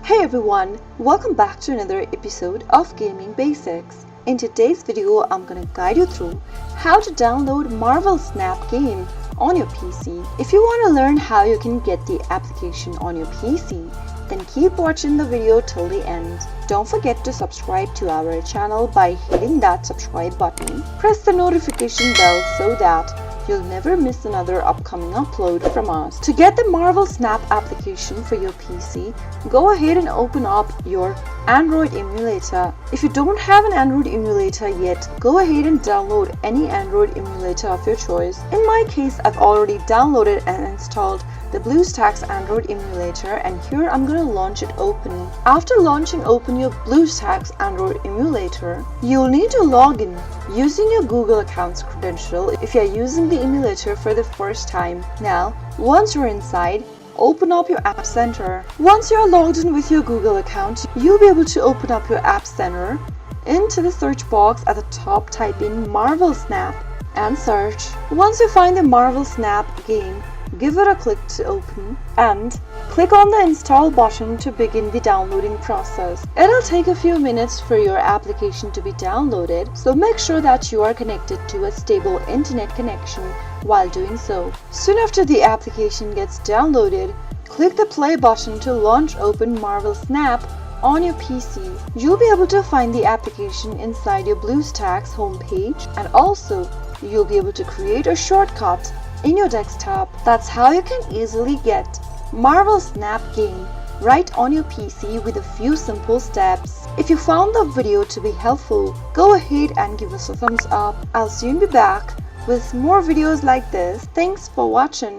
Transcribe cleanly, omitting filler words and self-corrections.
Hey everyone, welcome back to another episode of Gaming Basics. In today's video, I'm gonna guide you through how to download Marvel Snap game on your PC. If you want to learn how you can get the application on your PC, then keep watching the video till the end. Don't forget to subscribe to our channel by hitting that subscribe button. Press the notification bell so that you'll never miss another upcoming upload from us. To get the Marvel Snap application for your PC, go ahead and open up your Android emulator. If you don't have an Android emulator yet, go ahead and download any Android emulator of your choice. In my case, I've already downloaded and installed the BlueStacks Android emulator, and here I'm gonna launch it open. After launching open your BlueStacks Android emulator, you'll need to log in using your Google account's credential if you're using the emulator for the first time. Now, once you're inside, open up your App Center. Once you're logged in with your Google account, you'll be able to open up your App Center. Into the search box at the top, type in Marvel Snap and search. Once you find the Marvel Snap game, give it a click to open and click on the install button to begin the downloading process. It'll take a few minutes for your application to be downloaded, so make sure that you are connected to a stable internet connection while doing so. Soon after the application gets downloaded, click the play button to launch open Marvel Snap on your PC. You'll be able to find the application inside your BlueStacks homepage, and also you'll be able to create a shortcut in your desktop. That's how you can easily get Marvel Snap game right on your PC with a few simple steps. If you found the video to be helpful, go ahead and give us a thumbs up. I'll soon be back with more videos like this. Thanks for watching.